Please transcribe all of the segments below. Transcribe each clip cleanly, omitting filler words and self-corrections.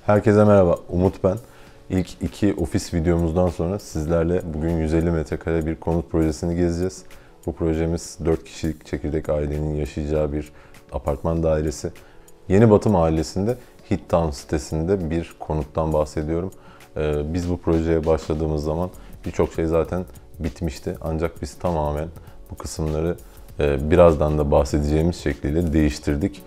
Herkese merhaba, Umut ben. İlk iki ofis videomuzdan sonra sizlerle bugün 150 metrekare bir konut projesini gezeceğiz. Bu projemiz 4 kişilik çekirdek ailenin yaşayacağı bir apartman dairesi. Yenibatı Mahallesi'nde Hidtown sitesinde bir konuttan bahsediyorum. Biz bu projeye başladığımız zaman birçok şey zaten bitmişti. Ancak biz tamamen bu kısımları birazdan da bahsedeceğimiz şekliyle değiştirdik.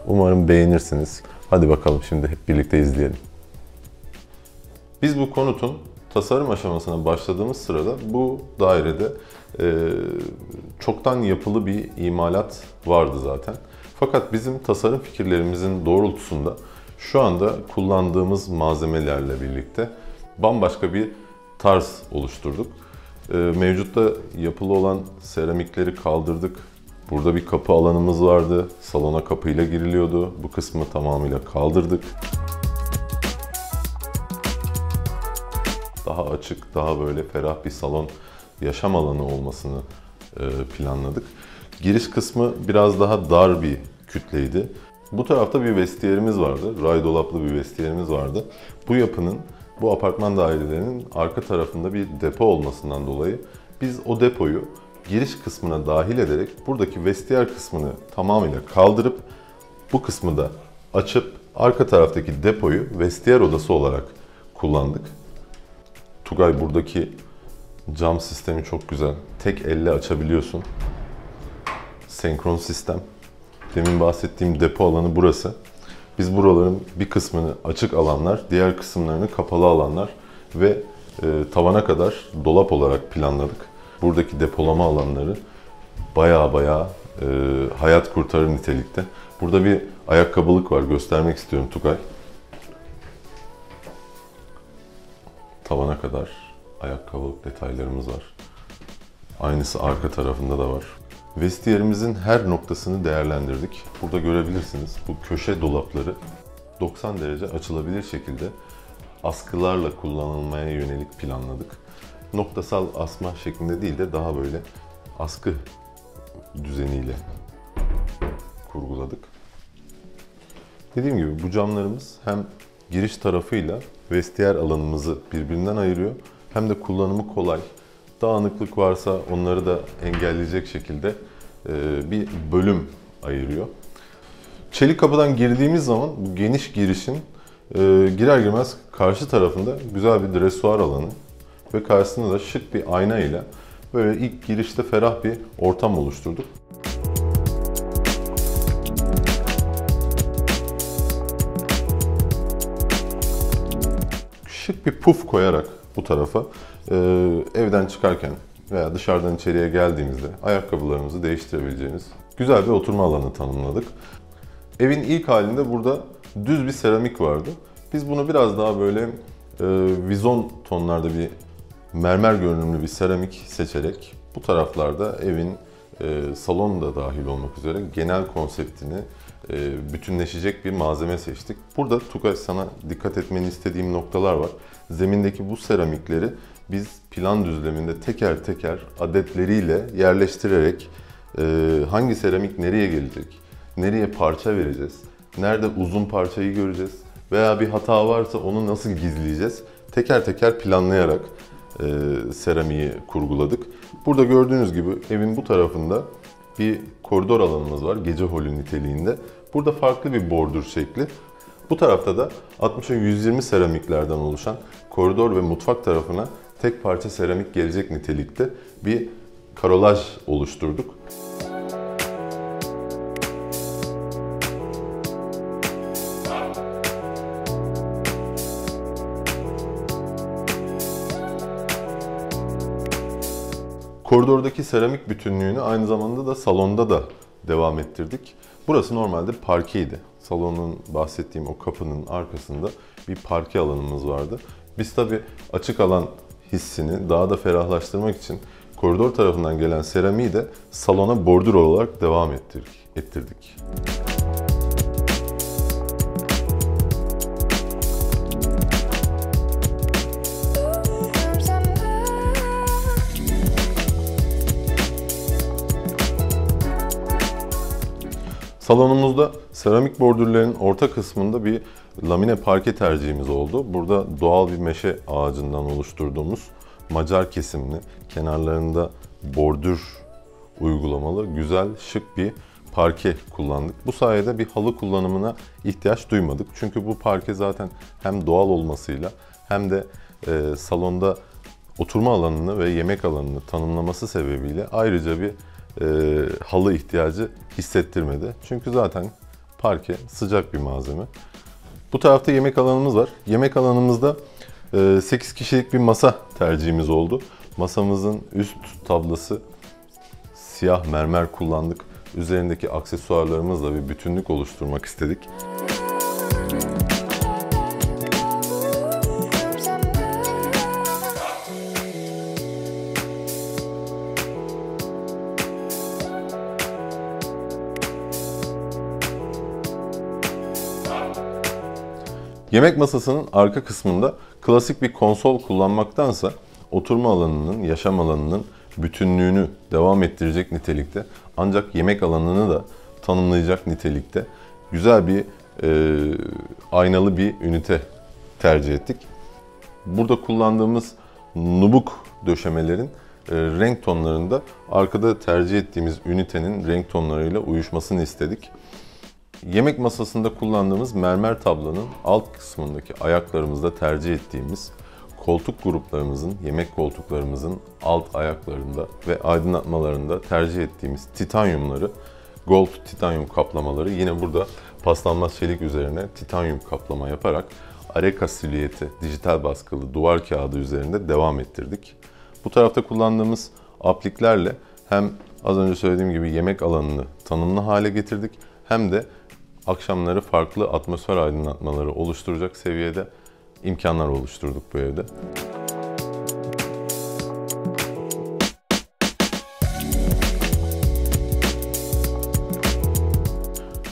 Umarım beğenirsiniz. Hadi bakalım şimdi hep birlikte izleyelim. Biz bu konutun tasarım aşamasına başladığımız sırada bu dairede çoktan yapılı bir imalat vardı zaten. Fakat bizim tasarım fikirlerimizin doğrultusunda şu anda kullandığımız malzemelerle birlikte bambaşka bir tarz oluşturduk. Mevcutta yapılı olan seramikleri kaldırdık. Burada bir kapı alanımız vardı. Salona kapıyla giriliyordu. Bu kısmı tamamıyla kaldırdık. Daha açık, daha böyle ferah bir salon, yaşam alanı olmasını planladık. Giriş kısmı biraz daha dar bir kütleydi. Bu tarafta bir vestiyerimiz vardı. Ray dolaplı bir vestiyerimiz vardı. Bu yapının, bu apartman dairelerinin arka tarafında bir depo olmasından dolayı biz o depoyu giriş kısmına dahil ederek buradaki vestiyer kısmını tamamıyla kaldırıp bu kısmı da açıp arka taraftaki depoyu vestiyer odası olarak kullandık. Tugay, buradaki cam sistemi çok güzel. Tek elle açabiliyorsun. Senkron sistem. Demin bahsettiğim depo alanı burası. Biz buraların bir kısmını açık alanlar, diğer kısımlarını kapalı alanlar ve tavana kadar dolap olarak planladık. Buradaki depolama alanları baya hayat kurtarır nitelikte. Burada bir ayakkabılık var, göstermek istiyorum Tugay. Tavana kadar ayakkabılık detaylarımız var. Aynısı arka tarafında da var. Vestiyerimizin her noktasını değerlendirdik. Burada görebilirsiniz bu köşe dolapları 90 derece açılabilir şekilde askılarla kullanılmaya yönelik planladık. Noktasal asma şeklinde değil de daha böyle askı düzeniyle kurguladık. Dediğim gibi bu camlarımız hem giriş tarafıyla vestiyer alanımızı birbirinden ayırıyor hem de kullanımı kolay. Dağınıklık varsa onları da engelleyecek şekilde bir bölüm ayırıyor. Çelik kapıdan girdiğimiz zaman bu geniş girişin girer girmez karşı tarafında güzel bir dresuar alanı ve karşısında da şık bir ayna ile böyle ilk girişte ferah bir ortam oluşturduk. Şık bir puf koyarak bu tarafa evden çıkarken veya dışarıdan içeriye geldiğimizde ayakkabılarımızı değiştirebileceğimiz güzel bir oturma alanı tanımladık. Evin ilk halinde burada düz bir seramik vardı. Biz bunu biraz daha böyle vizon tonlarda bir mermer görünümlü bir seramik seçerek bu taraflarda evin salonu da dahil olmak üzere genel konseptini bütünleşecek bir malzeme seçtik. Burada Tugay, sana dikkat etmeni istediğim noktalar var. Zemindeki bu seramikleri biz plan düzleminde teker teker adetleriyle yerleştirerek hangi seramik nereye gelecek, nereye parça vereceğiz, nerede uzun parçayı göreceğiz veya bir hata varsa onu nasıl gizleyeceğiz, teker teker planlayarak seramiği kurguladık. Burada gördüğünüz gibi evin bu tarafında bir koridor alanımız var, gece holü niteliğinde. Burada farklı bir bordür şekli. Bu tarafta da 60'a 120 seramiklerden oluşan koridor ve mutfak tarafına tek parça seramik gelecek nitelikte bir karolaj oluşturduk. Koridordaki seramik bütünlüğünü aynı zamanda da salonda da devam ettirdik. Burası normalde parkeydi. Salonun bahsettiğim o kapının arkasında bir parke alanımız vardı. Biz tabii açık alan hissini daha da ferahlaştırmak için koridor tarafından gelen seramiği de salona bordür olarak devam ettirdik. Salonumuzda seramik bordürlerin orta kısmında bir lamine parke tercihimiz oldu. Burada doğal bir meşe ağacından oluşturduğumuz macar kesimli, kenarlarında bordür uygulamalı, güzel, şık bir parke kullandık. Bu sayede bir halı kullanımına ihtiyaç duymadık. Çünkü bu parke zaten hem doğal olmasıyla hem de salonda oturma alanını ve yemek alanını tanımlaması sebebiyle ayrıca bir halı ihtiyacı hissettirmedi. Çünkü zaten parke sıcak bir malzeme. Bu tarafta yemek alanımız var. Yemek alanımızda 8 kişilik bir masa tercihimiz oldu. Masamızın üst tablası siyah mermer kullandık. Üzerindeki aksesuarlarımızla bir bütünlük oluşturmak istedik. Yemek masasının arka kısmında klasik bir konsol kullanmaktansa oturma alanının, yaşam alanının bütünlüğünü devam ettirecek nitelikte ancak yemek alanını da tanımlayacak nitelikte güzel bir aynalı bir ünite tercih ettik. Burada kullandığımız nubuk döşemelerin renk tonlarında arkada tercih ettiğimiz ünitenin renk tonlarıyla uyuşmasını istedik. Yemek masasında kullandığımız mermer tablanın alt kısmındaki ayaklarımızda tercih ettiğimiz koltuk gruplarımızın, yemek koltuklarımızın alt ayaklarında ve aydınlatmalarında tercih ettiğimiz titanyumları, gold titanyum kaplamaları yine burada paslanmaz çelik üzerine titanyum kaplama yaparak Areka silüeti dijital baskılı duvar kağıdı üzerinde devam ettirdik. Bu tarafta kullandığımız apliklerle hem az önce söylediğim gibi yemek alanını tanımlı hale getirdik hem de akşamları farklı atmosfer aydınlatmaları oluşturacak seviyede imkanlar oluşturduk bu evde.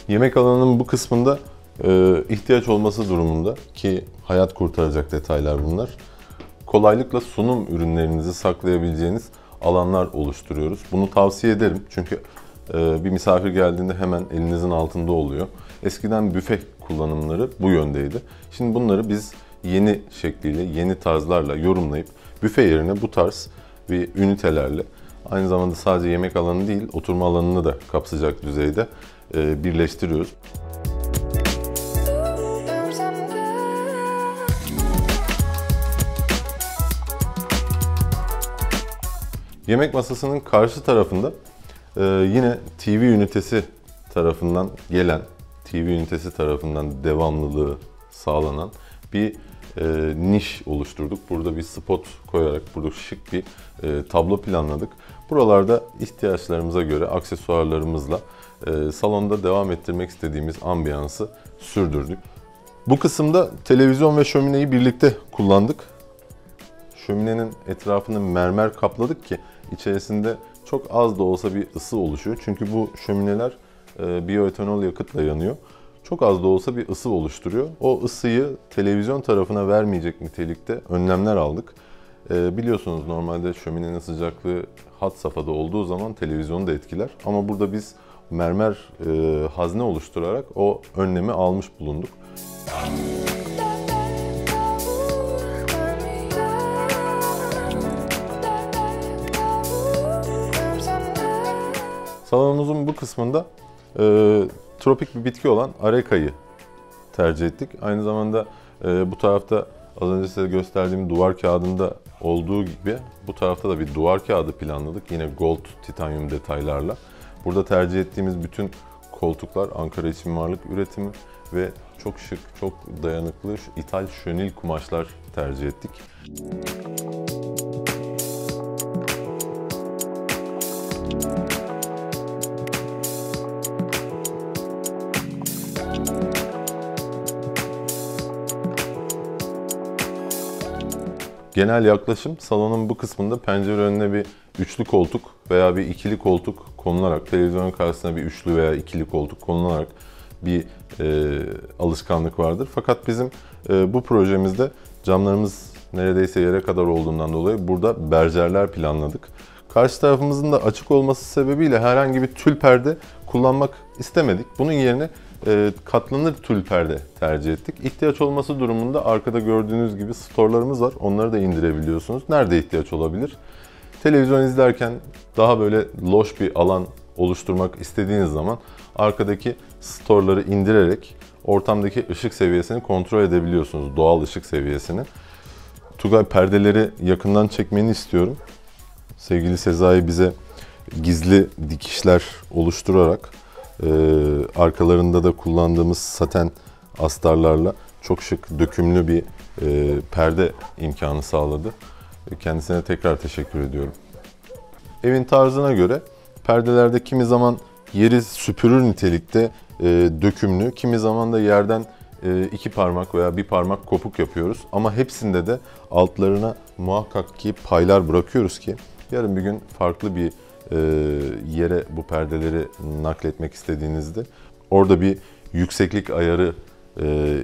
Yemek alanının bu kısmında ihtiyaç olması durumunda ki hayat kurtaracak detaylar bunlar. Kolaylıkla sunum ürünlerinizi saklayabileceğiniz alanlar oluşturuyoruz. Bunu tavsiye ederim çünkü bir misafir geldiğinde hemen elinizin altında oluyor. Eskiden büfe kullanımları bu yöndeydi. Şimdi bunları biz yeni şekliyle, yeni tarzlarla yorumlayıp büfe yerine bu tarz bir ünitelerle aynı zamanda sadece yemek alanı değil, oturma alanını da kapsayacak düzeyde birleştiriyoruz. Yemek masasının karşı tarafında yine TV ünitesi tarafından gelen, TV ünitesi tarafından devamlılığı sağlanan bir niş oluşturduk. Burada bir spot koyarak burada şık bir tablo planladık. Buralarda ihtiyaçlarımıza göre aksesuarlarımızla salonda devam ettirmek istediğimiz ambiyansı sürdürdük. Bu kısımda televizyon ve şömineyi birlikte kullandık. Şöminenin etrafını mermer kapladık ki içerisinde çok az da olsa bir ısı oluşuyor. Çünkü bu şömineler biyoetanol yakıtla yanıyor. Çok az da olsa bir ısı oluşturuyor. O ısıyı televizyon tarafına vermeyecek nitelikte önlemler aldık. Biliyorsunuz normalde şöminenin sıcaklığı had safhada olduğu zaman televizyonu da etkiler. Ama burada biz mermer hazne oluşturarak o önlemi almış bulunduk. Salonumuzun bu kısmında tropik bir bitki olan arekayı tercih ettik. Aynı zamanda bu tarafta az önce size gösterdiğim duvar kağıdında olduğu gibi bu tarafta da bir duvar kağıdı planladık. Yine gold titanyum detaylarla. Burada tercih ettiğimiz bütün koltuklar Ankara İç Mimarlık üretimi ve çok şık, çok dayanıklı ithal şönil kumaşlar tercih ettik. Genel yaklaşım salonun bu kısmında pencere önüne bir üçlü koltuk veya bir ikili koltuk konularak, televizyonun karşısına bir üçlü veya ikili koltuk konularak bir alışkanlık vardır. Fakat bizim bu projemizde camlarımız neredeyse yere kadar olduğundan dolayı burada berjerler planladık. Karşı tarafımızın da açık olması sebebiyle herhangi bir tül perde kullanmak istemedik. Bunun yerine katlanır tül perde tercih ettik. İhtiyaç olması durumunda arkada gördüğünüz gibi storlarımız var. Onları da indirebiliyorsunuz. Nerede ihtiyaç olabilir? Televizyon izlerken daha böyle loş bir alan oluşturmak istediğiniz zaman arkadaki storları indirerek ortamdaki ışık seviyesini kontrol edebiliyorsunuz. Doğal ışık seviyesini. Tugay, perdeleri yakından çekmeni istiyorum. Sevgili Sezai bize gizli dikişler oluşturarak arkalarında da kullandığımız saten astarlarla çok şık, dökümlü bir perde imkanı sağladı. Kendisine tekrar teşekkür ediyorum. Evin tarzına göre perdelerde kimi zaman yeri süpürür nitelikte dökümlü, kimi zaman da yerden 2 parmak veya 1 parmak kopuk yapıyoruz. Ama hepsinde de altlarına muhakkak ki paylar bırakıyoruz ki yarın bir gün farklı bir yere bu perdeleri nakletmek istediğinizde orada bir yükseklik ayarı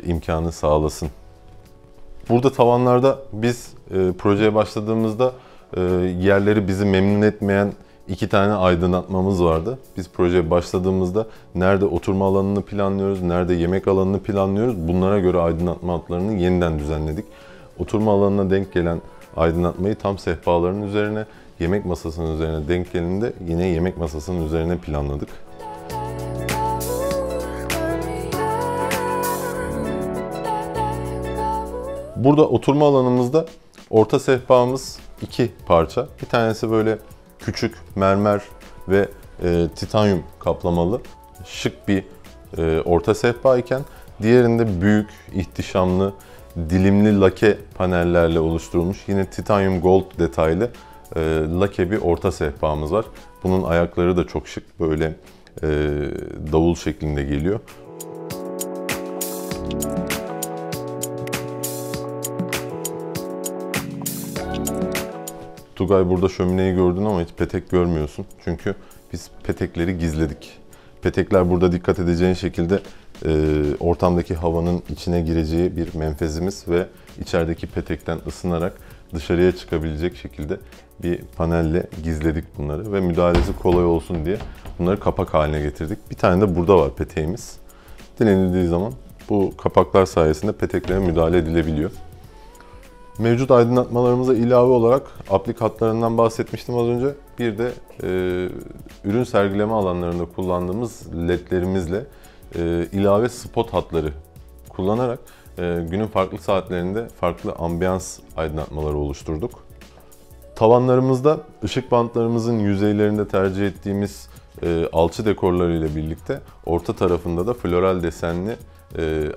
imkanı sağlasın. Burada tavanlarda biz projeye başladığımızda yerleri bizi memnun etmeyen 2 tane aydınlatmamız vardı. Biz projeye başladığımızda nerede oturma alanını planlıyoruz, nerede yemek alanını planlıyoruz. Bunlara göre aydınlatma hatlarını yeniden düzenledik. Oturma alanına denk gelen aydınlatmayı tam sehpaların üzerine, yemek masasının üzerine denk geldiğinde yine yemek masasının üzerine planladık. Burada oturma alanımızda orta sehpamız 2 parça. Bir tanesi böyle küçük mermer ve titanyum kaplamalı şık bir orta sehpa iken diğerinde büyük, ihtişamlı, dilimli lake panellerle oluşturulmuş yine titanyum gold detaylı lake bir orta sehpamız var. Bunun ayakları da çok şık, böyle davul şeklinde geliyor. Tugay, burada şömineyi gördün ama hiç petek görmüyorsun. Çünkü biz petekleri gizledik. Petekler burada dikkat edeceğin şekilde ortamdaki havanın içine gireceği bir menfezimiz ve içerideki petekten ısınarak dışarıya çıkabilecek şekilde bir panelle gizledik bunları ve müdahalesi kolay olsun diye bunları kapak haline getirdik. Bir tane de burada var peteğimiz. Dilenildiği zaman bu kapaklar sayesinde peteklere müdahale edilebiliyor. Mevcut aydınlatmalarımıza ilave olarak aplik hatlarından bahsetmiştim az önce. Bir de ürün sergileme alanlarında kullandığımız ledlerimizle ilave spot hatları kullanarak günün farklı saatlerinde farklı ambiyans aydınlatmaları oluşturduk. Tavanlarımızda ışık bantlarımızın yüzeylerinde tercih ettiğimiz alçı dekorları ile birlikte orta tarafında da floral desenli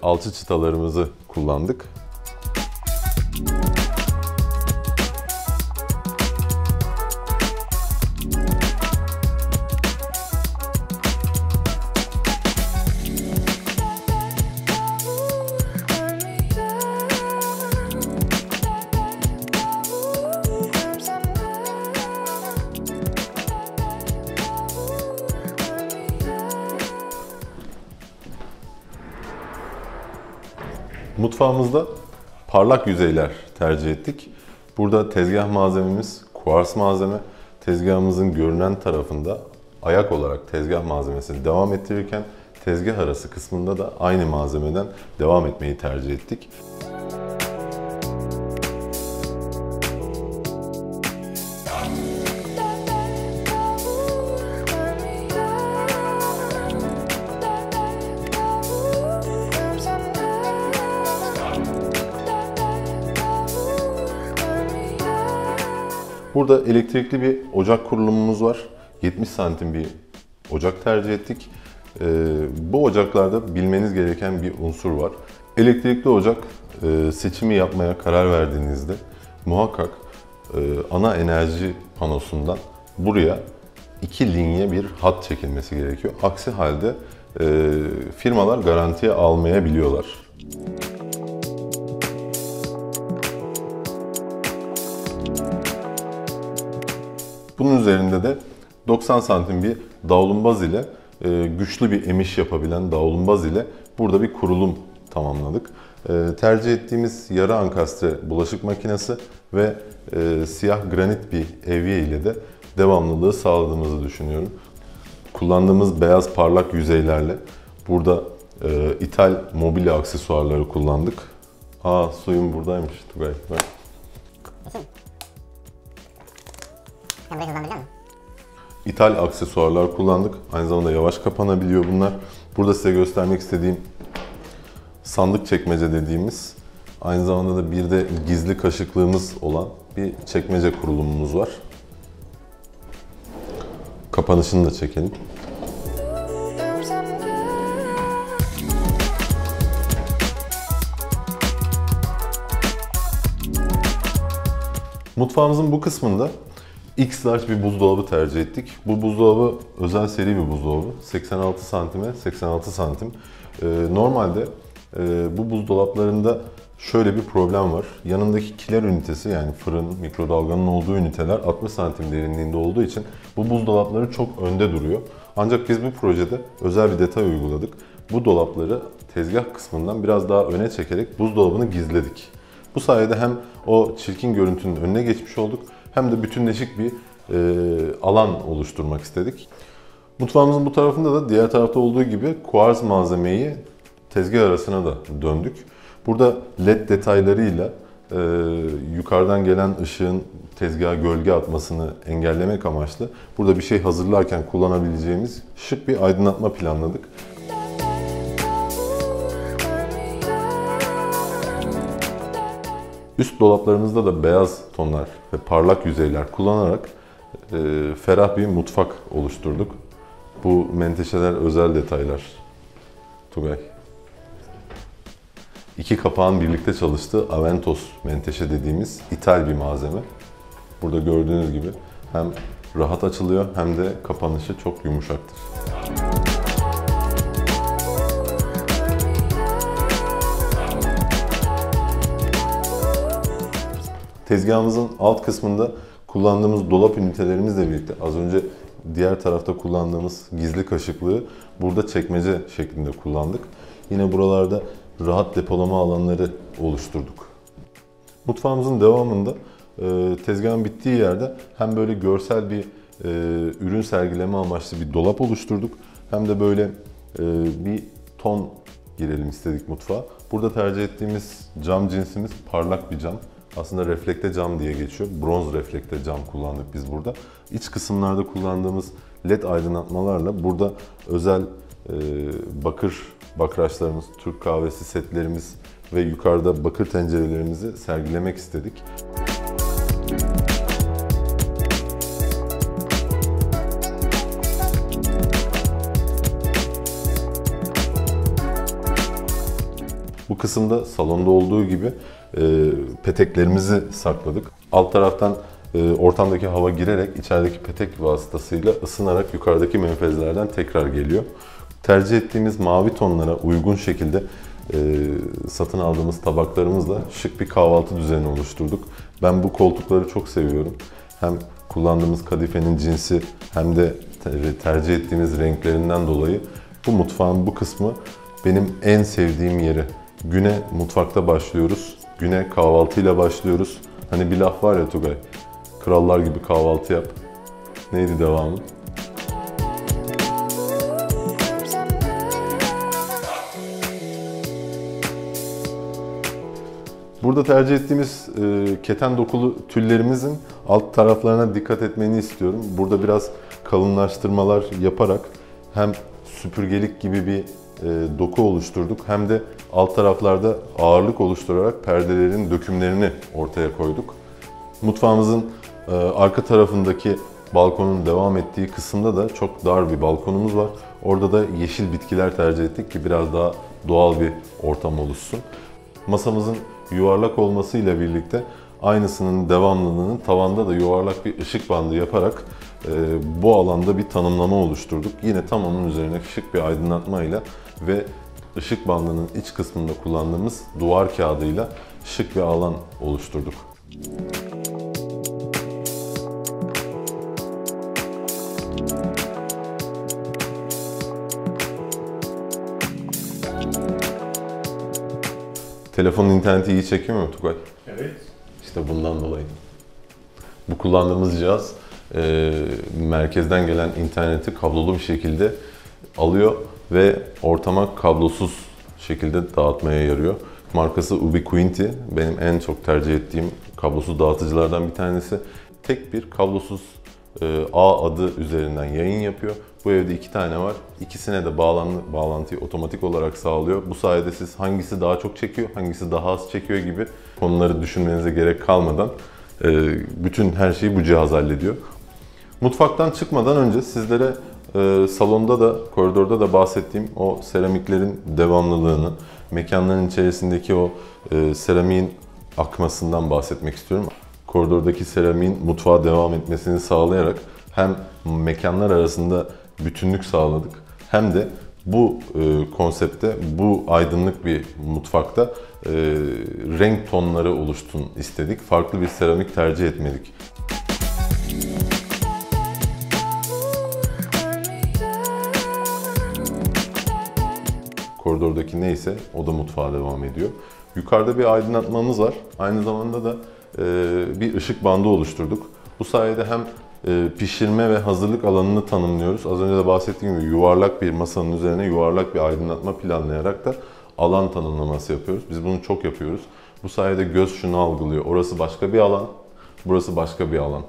alçı çıtalarımızı kullandık. Mutfağımızda parlak yüzeyler tercih ettik. Burada tezgah malzememiz kuars malzeme. Tezgahımızın görünen tarafında ayak olarak tezgah malzemesini devam ettirirken tezgah arası kısmında da aynı malzemeden devam etmeyi tercih ettik. Burada elektrikli bir ocak kurulumumuz var. 70 santim bir ocak tercih ettik. Bu ocaklarda bilmeniz gereken bir unsur var. Elektrikli ocak seçimi yapmaya karar verdiğinizde muhakkak ana enerji panosundan buraya 2 linye bir hat çekilmesi gerekiyor. Aksi halde firmalar garantiye almayabiliyorlar. Bunun üzerinde de 90 santim bir davlumbaz ile güçlü bir emiş yapabilen davlumbaz ile burada bir kurulum tamamladık. Tercih ettiğimiz yarı ankastre bulaşık makinesi ve siyah granit bir evye ile de devamlılığı sağladığımızı düşünüyorum. Kullandığımız beyaz parlak yüzeylerle burada ithal mobilya aksesuarları kullandık. Suyum buradaymış Tugay. Bak. İthal aksesuarlar kullandık. Aynı zamanda yavaş kapanabiliyor bunlar. Burada size göstermek istediğim sandık çekmece dediğimiz, aynı zamanda da bir de gizli kaşıklığımız olan bir çekmece kurulumumuz var. Kapanışını da çekelim. Mutfağımızın bu kısmında X-Large bir buzdolabı tercih ettik. Bu buzdolabı özel seri bir buzdolabı. 86 santime 86 santim. Normalde bu buzdolaplarında şöyle bir problem var. Yanındaki kiler ünitesi, yani fırın, mikrodalganın olduğu üniteler 60 santim derinliğinde olduğu için bu buzdolapları çok önde duruyor. Ancak biz bu projede özel bir detay uyguladık. Bu dolapları tezgah kısmından biraz daha öne çekerek buzdolabını gizledik. Bu sayede hem o çirkin görüntünün önüne geçmiş olduk, hem de bütünleşik bir alan oluşturmak istedik. Mutfağımızın bu tarafında da diğer tarafta olduğu gibi kuarz malzemeyi tezgah arasına da döndük. Burada LED detaylarıyla yukarıdan gelen ışığın tezgaha gölge atmasını engellemek amaçlı burada bir şey hazırlarken kullanabileceğimiz şık bir aydınlatma planladık. Üst dolaplarımızda da beyaz tonlar ve parlak yüzeyler kullanarak ferah bir mutfak oluşturduk. Bu menteşeler özel detaylar. Tugay. İki kapağın birlikte çalıştığı Aventos menteşe dediğimiz ithal bir malzeme. Burada gördüğünüz gibi hem rahat açılıyor hem de kapanışı çok yumuşaktır. Tezgahımızın alt kısmında kullandığımız dolap ünitelerimizle birlikte az önce diğer tarafta kullandığımız gizli kaşıklığı burada çekmece şeklinde kullandık. Yine buralarda rahat depolama alanları oluşturduk. Mutfağımızın devamında tezgahın bittiği yerde hem böyle görsel bir ürün sergileme amaçlı bir dolap oluşturduk, hem de böyle bir ton girelim istedik mutfağa. Burada tercih ettiğimiz cam cinsimiz parlak bir cam. Aslında reflekte cam diye geçiyor. Bronz reflekte cam kullandık biz burada. İç kısımlarda kullandığımız LED aydınlatmalarla burada özel bakır bakraçlarımız, Türk kahvesi setlerimiz ve yukarıda bakır tencerelerimizi sergilemek istedik. Bu kısımda salonda olduğu gibi peteklerimizi sakladık. Alt taraftan ortamdaki hava girerek içerideki petek vasıtasıyla ısınarak yukarıdaki menfezlerden tekrar geliyor. Tercih ettiğimiz mavi tonlara uygun şekilde satın aldığımız tabaklarımızla şık bir kahvaltı düzeni oluşturduk. Ben bu koltukları çok seviyorum. Hem kullandığımız kadifenin cinsi hem de tercih ettiğimiz renklerinden dolayı bu mutfağın bu kısmı benim en sevdiğim yeri. Güne mutfakta başlıyoruz. Güne kahvaltıyla başlıyoruz. Hani bir laf var ya Tugay, krallar gibi kahvaltı yap. Neydi devamı? Burada tercih ettiğimiz keten dokulu tüllerimizin alt taraflarına dikkat etmeni istiyorum. Burada biraz kalınlaştırmalar yaparak hem süpürgelik gibi bir doku oluşturduk, hem de alt taraflarda ağırlık oluşturarak perdelerin dökümlerini ortaya koyduk. Mutfağımızın arka tarafındaki balkonun devam ettiği kısımda da çok dar bir balkonumuz var. Orada da yeşil bitkiler tercih ettik ki biraz daha doğal bir ortam oluşsun. Masamızın yuvarlak olmasıyla birlikte aynısının devamlılığını tavanda da yuvarlak bir ışık bandı yaparak bu alanda bir tanımlama oluşturduk. Yine tam onun üzerine şık bir aydınlatmayla ve ışık bandının iç kısmında kullandığımız duvar kağıdıyla şık bir alan oluşturduk. Telefonun interneti iyi çekiyor mu Tugay? Evet. İşte bundan dolayı. Bu kullandığımız cihaz merkezden gelen interneti kablolu bir şekilde alıyor ve ortama kablosuz şekilde dağıtmaya yarıyor. Markası Ubiquinti. Benim en çok tercih ettiğim kablosuz dağıtıcılardan bir tanesi. Tek bir kablosuz ağ adı üzerinden yayın yapıyor. Bu evde 2 tane var. İkisine de bağlantıyı otomatik olarak sağlıyor. Bu sayede siz hangisi daha çok çekiyor, hangisi daha az çekiyor gibi konuları düşünmenize gerek kalmadan bütün her şeyi bu cihaz hallediyor. Mutfaktan çıkmadan önce sizlere salonda da, koridorda da bahsettiğim o seramiklerin devamlılığını, mekanların içerisindeki o seramiğin akmasından bahsetmek istiyorum. Koridordaki seramiğin mutfağa devam etmesini sağlayarak hem mekanlar arasında bütünlük sağladık hem de bu konsepte, bu aydınlık bir mutfakta renk tonları oluşsun istedik. Farklı bir seramik tercih etmedik. Koridordaki neyse o da mutfağa devam ediyor. Yukarıda bir aydınlatmamız var. Aynı zamanda da bir ışık bandı oluşturduk. Bu sayede hem pişirme ve hazırlık alanını tanımlıyoruz. Az önce de bahsettiğim gibi yuvarlak bir masanın üzerine yuvarlak bir aydınlatma planlayarak da alan tanımlaması yapıyoruz. Biz bunu çok yapıyoruz. Bu sayede göz şunu algılıyor. Orası başka bir alan, burası başka bir alan.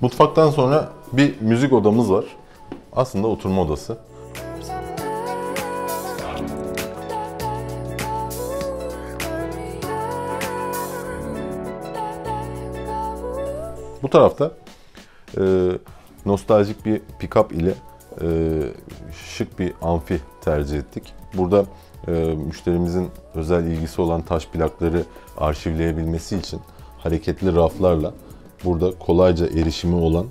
Mutfaktan sonra bir müzik odamız var. Aslında oturma odası. Bu tarafta nostaljik bir pick-up ile şık bir amfi tercih ettik. Burada müşterimizin özel ilgisi olan taş plakları arşivleyebilmesi için hareketli raflarla burada kolayca erişimi olan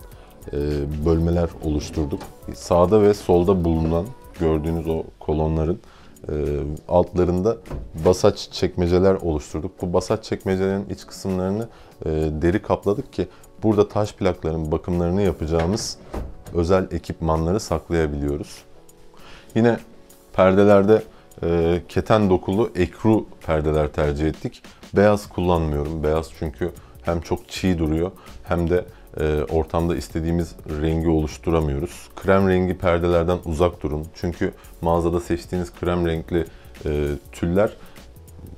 bölmeler oluşturduk. Sağda ve solda bulunan gördüğünüz o kolonların altlarında basaç çekmeceler oluşturduk. Bu basaç çekmecelerin iç kısımlarını deri kapladık ki burada taş plakların bakımlarını yapacağımız özel ekipmanları saklayabiliyoruz. Yine perdelerde keten dokulu ekru perdeler tercih ettik. Beyaz kullanmıyorum. Beyaz çünkü hem çok çiğ duruyor hem de ortamda istediğimiz rengi oluşturamıyoruz. Krem rengi perdelerden uzak durun. Çünkü mağazada seçtiğiniz krem renkli tüller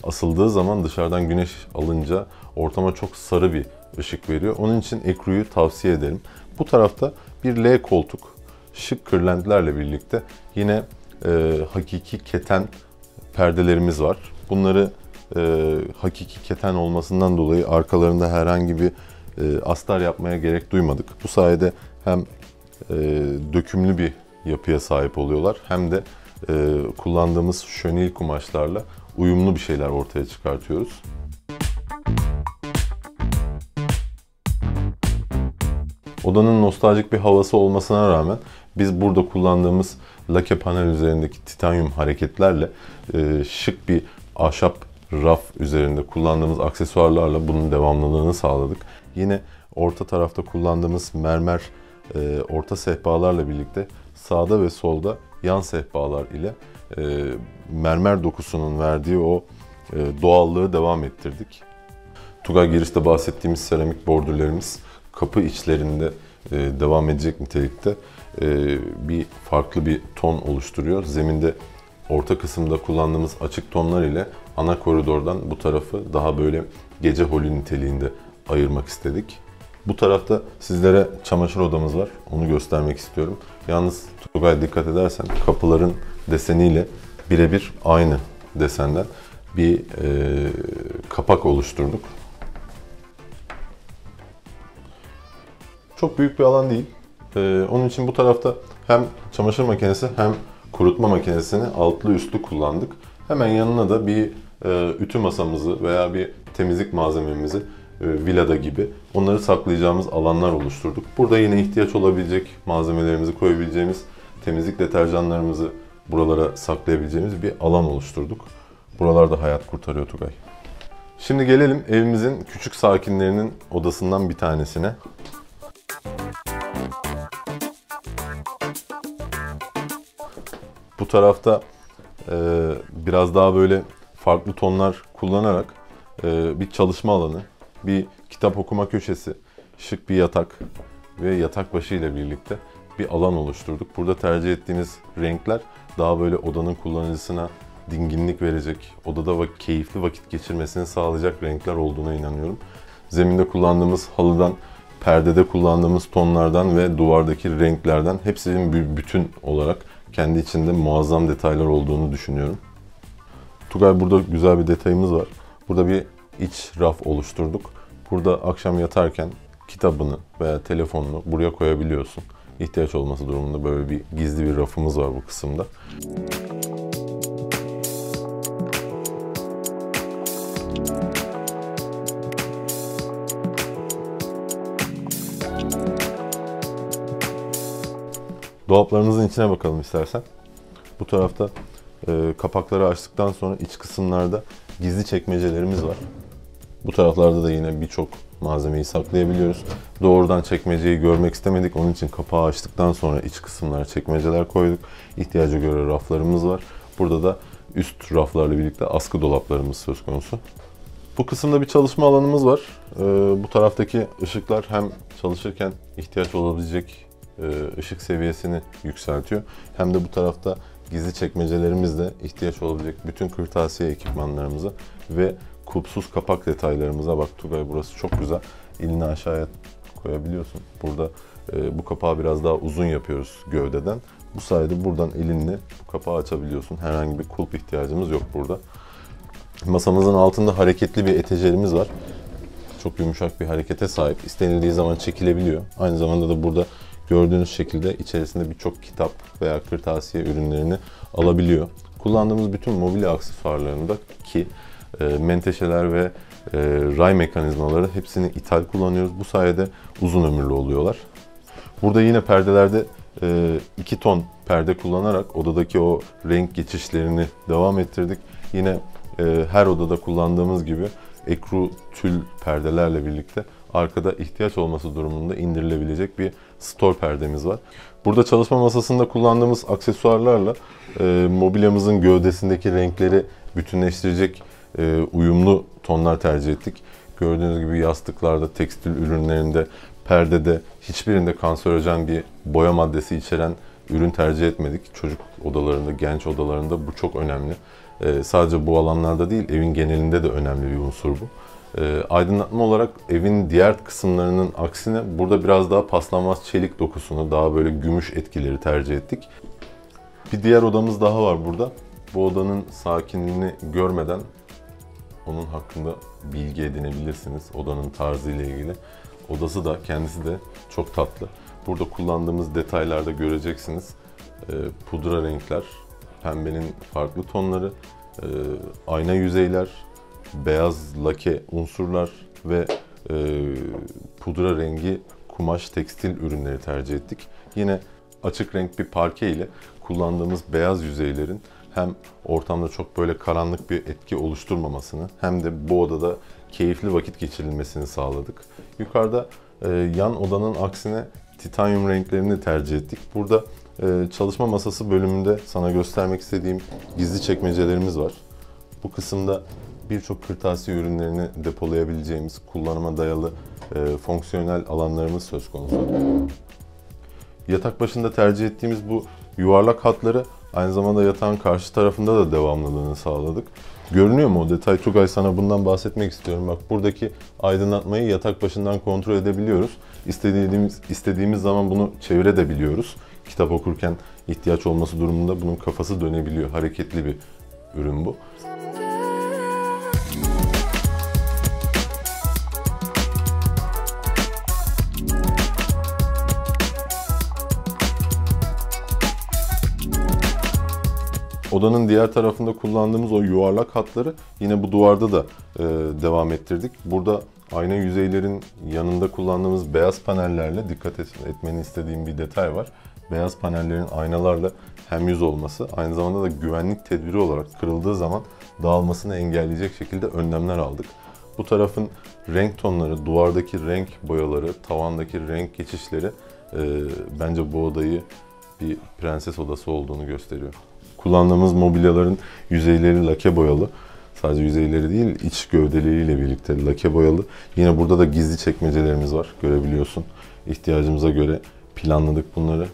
asıldığı zaman dışarıdan güneş alınca ortama çok sarı bir ışık veriyor. Onun için ekruyu tavsiye ederim. Bu tarafta bir L koltuk, şık kırlentlerle birlikte yine hakiki keten perdelerimiz var. Bunları hakiki keten olmasından dolayı arkalarında herhangi bir astar yapmaya gerek duymadık. Bu sayede hem dökümlü bir yapıya sahip oluyorlar hem de kullandığımız şönil kumaşlarla uyumlu bir şeyler ortaya çıkartıyoruz. Odanın nostaljik bir havası olmasına rağmen biz burada kullandığımız lake panel üzerindeki titanyum hareketlerle şık bir ahşap raf üzerinde kullandığımız aksesuarlarla bunun devamlılığını sağladık. Yine orta tarafta kullandığımız mermer orta sehpalarla birlikte sağda ve solda yan sehpalar ile mermer dokusunun verdiği o doğallığı devam ettirdik. Tugay girişte bahsettiğimiz seramik bordürlerimiz kapı içlerinde devam edecek nitelikte bir farklı bir ton oluşturuyor. Zeminde orta kısımda kullandığımız açık tonlar ile ana koridordan bu tarafı daha böyle gece holü niteliğinde ayırmak istedik. Bu tarafta sizlere çamaşır odamız var. Onu göstermek istiyorum. Yalnız Tugay dikkat edersen kapıların deseniyle birebir aynı desenden bir kapak oluşturduk. Çok büyük bir alan değil. Onun için bu tarafta hem çamaşır makinesi hem kurutma makinesini altlı üstlü kullandık. Hemen yanına da bir ütü masamızı veya bir temizlik malzememizi villada gibi onları saklayacağımız alanlar oluşturduk. Burada yine ihtiyaç olabilecek malzemelerimizi koyabileceğimiz, temizlik deterjanlarımızı buralara saklayabileceğimiz bir alan oluşturduk. Buralarda hayat kurtarıyor Tugay. Şimdi gelelim evimizin küçük sakinlerinin odasından bir tanesine. Bu tarafta biraz daha böyle farklı tonlar kullanarak bir çalışma alanı, bir kitap okuma köşesi, şık bir yatak ve yatak başı ile birlikte bir alan oluşturduk. Burada tercih ettiğimiz renkler daha böyle odanın kullanıcısına dinginlik verecek, odada keyifli vakit geçirmesini sağlayacak renkler olduğuna inanıyorum. Zeminde kullandığımız halıdan, perdede kullandığımız tonlardan ve duvardaki renklerden hepsinin bir bütün olarak kendi içinde muazzam detaylar olduğunu düşünüyorum. Tugay, burada güzel bir detayımız var. Burada bir iç raf oluşturduk. Burada akşam yatarken kitabını veya telefonunu buraya koyabiliyorsun. İhtiyaç olması durumunda böyle bir gizli bir rafımız var bu kısımda. Dolaplarımızın içine bakalım istersen. Bu tarafta kapakları açtıktan sonra iç kısımlarda gizli çekmecelerimiz var. Bu taraflarda da yine birçok malzemeyi saklayabiliyoruz. Doğrudan çekmeceyi görmek istemedik. Onun için kapağı açtıktan sonra iç kısımlara çekmeceler koyduk. İhtiyaca göre raflarımız var. Burada da üst raflarla birlikte askı dolaplarımız söz konusu. Bu kısımda bir çalışma alanımız var. Bu taraftaki ışıklar hem çalışırken ihtiyaç olabilecek ışık seviyesini yükseltiyor. Hem de bu tarafta gizli çekmecelerimizde ihtiyaç olabilecek bütün kırtasiye ekipmanlarımızı ve kulpsuz kapak detaylarımıza bak Tugay, burası çok güzel. Elini aşağıya koyabiliyorsun. Burada bu kapağı biraz daha uzun yapıyoruz gövdeden. Bu sayede buradan elinle bu kapağı açabiliyorsun. Herhangi bir kulp ihtiyacımız yok burada. Masamızın altında hareketli bir etejerimiz var. Çok yumuşak bir harekete sahip. İstenildiği zaman çekilebiliyor. Aynı zamanda da burada gördüğünüz şekilde içerisinde birçok kitap veya kırtasiye ürünlerini alabiliyor. Kullandığımız bütün mobilya aksesuarlarında ki menteşeler ve ray mekanizmaları hepsini ithal kullanıyoruz. Bu sayede uzun ömürlü oluyorlar. Burada yine perdelerde 2 ton perde kullanarak odadaki o renk geçişlerini devam ettirdik. Yine her odada kullandığımız gibi ekru tül perdelerle birlikte arkada ihtiyaç olması durumunda indirilebilecek bir store perdemiz var. Burada çalışma masasında kullandığımız aksesuarlarla mobilyamızın gövdesindeki renkleri bütünleştirecek uyumlu tonlar tercih ettik. Gördüğünüz gibi yastıklarda, tekstil ürünlerinde, perdede hiçbirinde kanserojen bir boya maddesi içeren ürün tercih etmedik. Çocuk odalarında, genç odalarında bu çok önemli. Sadece bu alanlarda değil, evin genelinde de önemli bir unsur bu. Aydınlatma olarak evin diğer kısımlarının aksine burada biraz daha paslanmaz çelik dokusunu, daha böyle gümüş etkileri tercih ettik. Bir diğer odamız daha var burada. Bu odanın sakinliğini görmeden onun hakkında bilgi edinebilirsiniz. Odanın tarzı ile ilgili. Odası da kendisi de çok tatlı. Burada kullandığımız detaylarda göreceksiniz. Pudra renkler, pembenin farklı tonları, ayna yüzeyler, beyaz lake unsurlar ve pudra rengi kumaş tekstil ürünleri tercih ettik. Yine açık renk bir parke ile kullandığımız beyaz yüzeylerin hem ortamda çok böyle karanlık bir etki oluşturmamasını hem de bu odada keyifli vakit geçirilmesini sağladık. Yukarıda yan odanın aksine titanyum renklerini tercih ettik. Burada çalışma masası bölümünde sana göstermek istediğim gizli çekmecelerimiz var. Bu kısımda birçok kırtasiye ürünlerini depolayabileceğimiz kullanıma dayalı fonksiyonel alanlarımız söz konusu. Yatak başında tercih ettiğimiz bu yuvarlak hatları aynı zamanda yatağın karşı tarafında da devamlılığını sağladık. Görünüyor mu o detay? Tugay, sana bundan bahsetmek istiyorum. Bak, buradaki aydınlatmayı yatak başından kontrol edebiliyoruz. İstediğimiz zaman bunu çevirebiliyoruz. Kitap okurken ihtiyaç olması durumunda bunun kafası dönebiliyor. Hareketli bir ürün bu. Odanın diğer tarafında kullandığımız o yuvarlak hatları yine bu duvarda da devam ettirdik. Burada ayna yüzeylerin yanında kullandığımız beyaz panellerle dikkat etmeni istediğim bir detay var. Beyaz panellerin aynalarla hemyüz olması, aynı zamanda da güvenlik tedbiri olarak kırıldığı zaman dağılmasını engelleyecek şekilde önlemler aldık. Bu tarafın renk tonları, duvardaki renk boyaları, tavandaki renk geçişleri bence bu odayı bir prenses odası olduğunu gösteriyor. Kullandığımız mobilyaların yüzeyleri lake boyalı. Sadece yüzeyleri değil, iç gövdeleriyle birlikte lake boyalı. Yine burada da gizli çekmecelerimiz var, görebiliyorsun. İhtiyacımıza göre planladık bunları.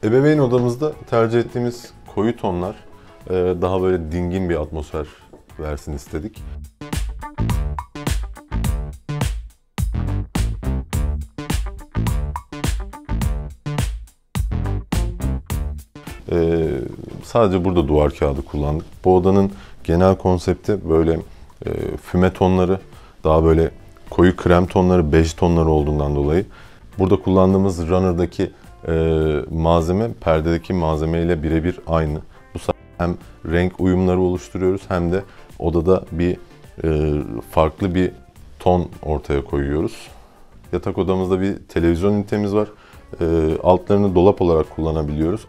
Ebeveyn odamızda tercih ettiğimiz koyu tonlar daha böyle dingin bir atmosfer versin istedik. Sadece burada duvar kağıdı kullandık. Bu odanın genel konsepti böyle füme tonları, daha böyle koyu krem tonları, bej tonları olduğundan dolayı. Burada kullandığımız runner'daki malzeme perdedeki malzeme ile birebir aynı. Bu sayede hem renk uyumları oluşturuyoruz hem de odada bir farklı bir ton ortaya koyuyoruz. Yatak odamızda bir televizyon ünitemiz var. Altlarını dolap olarak kullanabiliyoruz.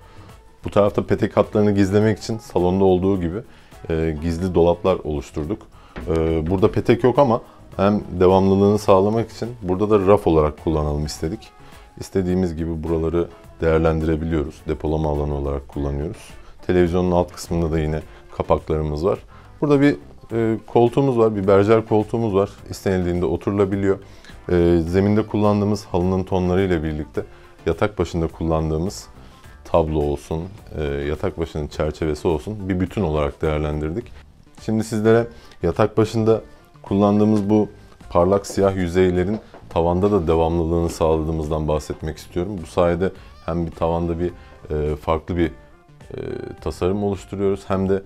Bu tarafta petek hatlarını gizlemek için salonda olduğu gibi gizli dolaplar oluşturduk. Burada petek yok ama hem devamlılığını sağlamak için burada da raf olarak kullanalım istedik. İstediğimiz gibi buraları değerlendirebiliyoruz. Depolama alanı olarak kullanıyoruz. Televizyonun alt kısmında da yine kapaklarımız var. Burada bir koltuğumuz var, bir berjer koltuğumuz var. İstenildiğinde oturulabiliyor. Zeminde kullandığımız halının tonları ile birlikte yatak başında kullandığımız tablo olsun, yatak başının çerçevesi olsun bir bütün olarak değerlendirdik. Şimdi sizlere yatak başında kullandığımız bu parlak siyah yüzeylerin tavanda da devamlılığını sağladığımızdan bahsetmek istiyorum. Bu sayede hem bir tavanda bir farklı bir tasarım oluşturuyoruz hem de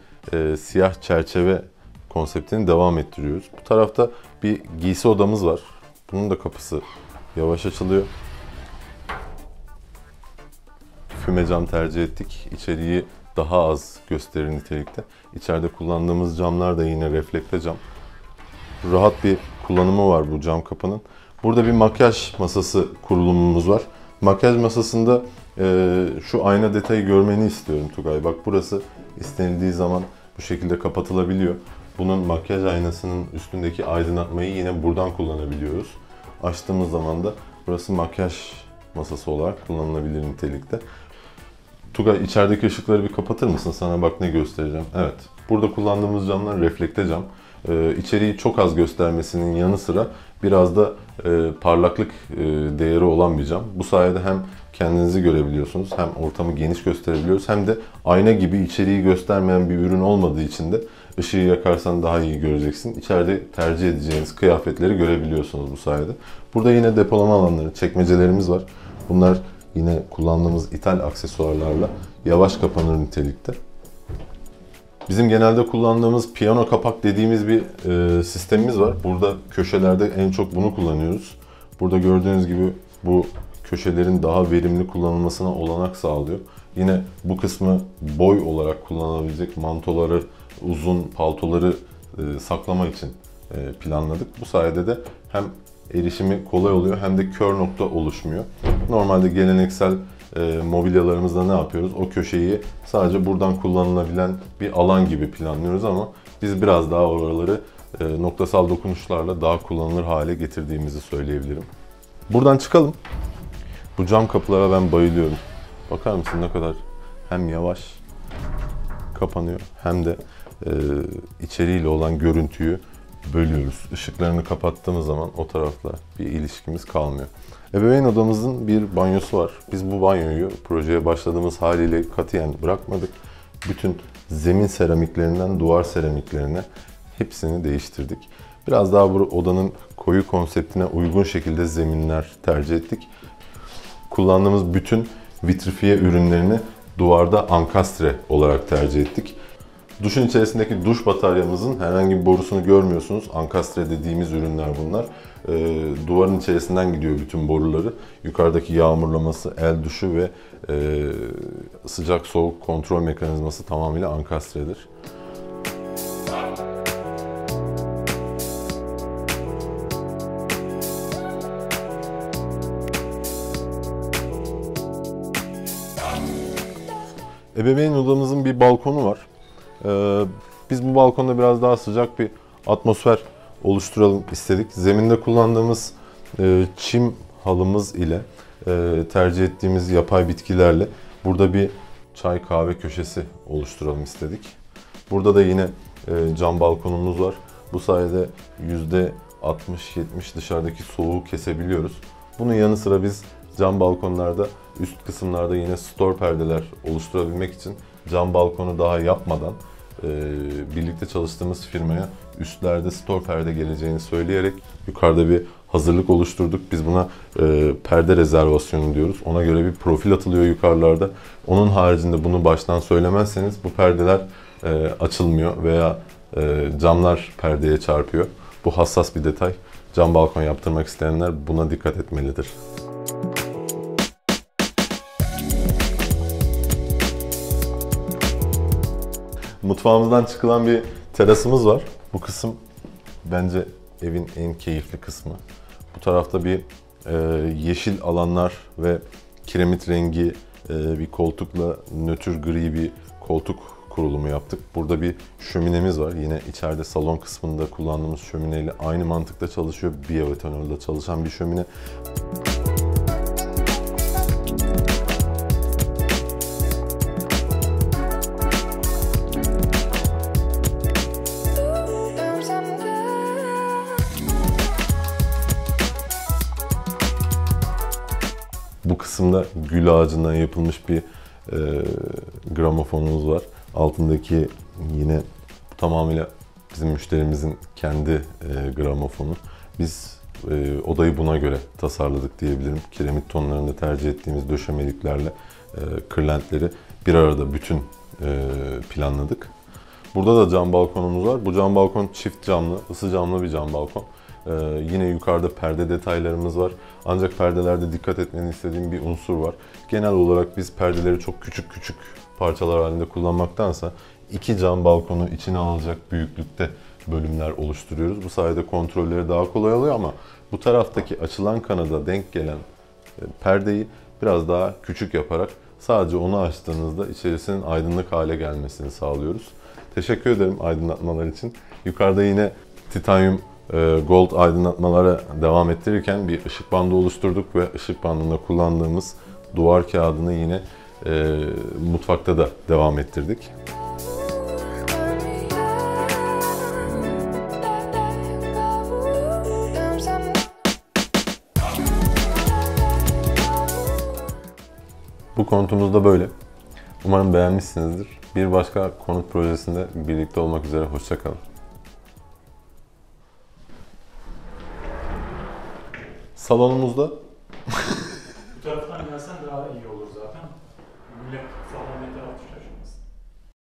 siyah çerçeve konseptini devam ettiriyoruz. Bu tarafta bir giysi odamız var. Bunun da kapısı yavaş açılıyor. Füme cam tercih ettik. İçeriği daha az gösterir nitelikte. İçeride kullandığımız camlar da yine reflekte cam. Rahat bir kullanımı var bu cam kapının. Burada bir makyaj masası kurulumumuz var. Makyaj masasında şu ayna detayı görmeni istiyorum Tugay. Bak burası istenildiği zaman bu şekilde kapatılabiliyor. Bunun makyaj aynasının üstündeki aydınlatmayı yine buradan kullanabiliyoruz. Açtığımız zaman da burası makyaj masası olarak kullanılabilir nitelikte. Tugay içerideki ışıkları bir kapatır mısın? Sana bak ne göstereceğim. Evet. Burada kullandığımız camlar reflekte cam. İçeriği çok az göstermesinin yanı sıra biraz da parlaklık değeri olan bir cam. Bu sayede hem kendinizi görebiliyorsunuz hem ortamı geniş gösterebiliyoruz hem de ayna gibi içeriği göstermeyen bir ürün olmadığı için de ışığı yakarsan daha iyi göreceksin. İçeride tercih edeceğiniz kıyafetleri görebiliyorsunuz bu sayede. Burada yine depolama alanları, çekmecelerimiz var. Bunlar yine kullandığımız ithal aksesuarlarla yavaş kapanır nitelikte. Bizim genelde kullandığımız piyano kapak dediğimiz bir sistemimiz var. Burada köşelerde en çok bunu kullanıyoruz. Burada gördüğünüz gibi bu köşelerin daha verimli kullanılmasına olanak sağlıyor. Yine bu kısmı boy olarak kullanılabilecek mantoları, uzun paltoları saklamak için planladık. Bu sayede de hem erişimi kolay oluyor hem de kör nokta oluşmuyor. Normalde geleneksel mobilyalarımızda ne yapıyoruz? O köşeyi sadece buradan kullanılabilen bir alan gibi planlıyoruz ama biz biraz daha oraları noktasal dokunuşlarla daha kullanılır hale getirdiğimizi söyleyebilirim. Buradan çıkalım. Bu cam kapılara ben bayılıyorum. Bakar mısın ne kadar hem yavaş kapanıyor hem de içeriğiyle olan görüntüyü bölüyoruz. Işıklarını kapattığımız zaman o tarafla bir ilişkimiz kalmıyor. Ebeveyn odamızın bir banyosu var. Biz bu banyoyu projeye başladığımız haliyle katiyen bırakmadık. Bütün zemin seramiklerinden duvar seramiklerine hepsini değiştirdik. Biraz daha bu odanın koyu konseptine uygun şekilde zeminler tercih ettik. kullandığımız bütün vitrifiye ürünlerini duvarda ankastre olarak tercih ettik. Duşun içerisindeki duş bataryamızın herhangi bir borusunu görmüyorsunuz. Ankastre dediğimiz ürünler bunlar. Duvarın içerisinden gidiyor bütün boruları. Yukarıdaki yağmurlaması, el duşu ve sıcak soğuk kontrol mekanizması tamamıyla ankastredir. Ebeveyn odamızın bir balkonu var. Biz bu balkonda biraz daha sıcak bir atmosfer oluşturalım istedik. Zeminde kullandığımız çim halımız ile tercih ettiğimiz yapay bitkilerle burada bir çay kahve köşesi oluşturalım istedik. Burada da yine cam balkonumuz var. Bu sayede %60-70 dışarıdaki soğuğu kesebiliyoruz. Bunun yanı sıra biz cam balkonlarda üst kısımlarda yine store perdeler oluşturabilmek için cam balkonu daha yapmadan birlikte çalıştığımız firmaya üstlerde store perde geleceğini söyleyerek yukarıda bir hazırlık oluşturduk. Biz buna perde rezervasyonu diyoruz. Ona göre bir profil atılıyor yukarılarda. Onun haricinde bunu baştan söylemezseniz bu perdeler açılmıyor veya camlar perdeye çarpıyor. Bu hassas bir detay. Cam balkon yaptırmak isteyenler buna dikkat etmelidir. Mutfağımızdan çıkılan bir terasımız var. Bu kısım bence evin en keyifli kısmı. Bu tarafta bir yeşil alanlar ve kiremit rengi bir koltukla nötr gri bir koltuk kurulumu yaptık. Burada bir şöminemiz var. Yine içeride salon kısmında kullandığımız şömineyle aynı mantıkta çalışıyor. Biyoetanolda çalışan bir şömine. Bu kısımda gül ağacından yapılmış bir gramofonumuz var. Altındaki yine tamamıyla bizim müşterimizin kendi gramofonu. Biz odayı buna göre tasarladık diyebilirim. Kiremit tonlarında tercih ettiğimiz döşemeliklerle kırlentleri bir arada bütün planladık. Burada da cam balkonumuz var. Bu cam balkon çift camlı, ısı camlı bir cam balkon. Yine yukarıda perde detaylarımız var. Ancak perdelerde dikkat etmeni istediğim bir unsur var. Genel olarak biz perdeleri çok küçük küçük parçalar halinde kullanmaktansa iki cam balkonu içine alacak büyüklükte bölümler oluşturuyoruz. Bu sayede kontrolleri daha kolay oluyor ama bu taraftaki açılan kanada denk gelen perdeyi biraz daha küçük yaparak sadece onu açtığınızda içerisinin aydınlık hale gelmesini sağlıyoruz. Teşekkür ederim aydınlatmalar için. Yukarıda yine titanyum gold aydınlatmalara devam ettirirken bir ışık bandı oluşturduk ve ışık bandında kullandığımız duvar kağıdını yine mutfakta da devam ettirdik. Bu konutumuz da böyle. Umarım beğenmişsinizdir. Bir başka konut projesinde birlikte olmak üzere. Hoşça kalın. Salonumuzda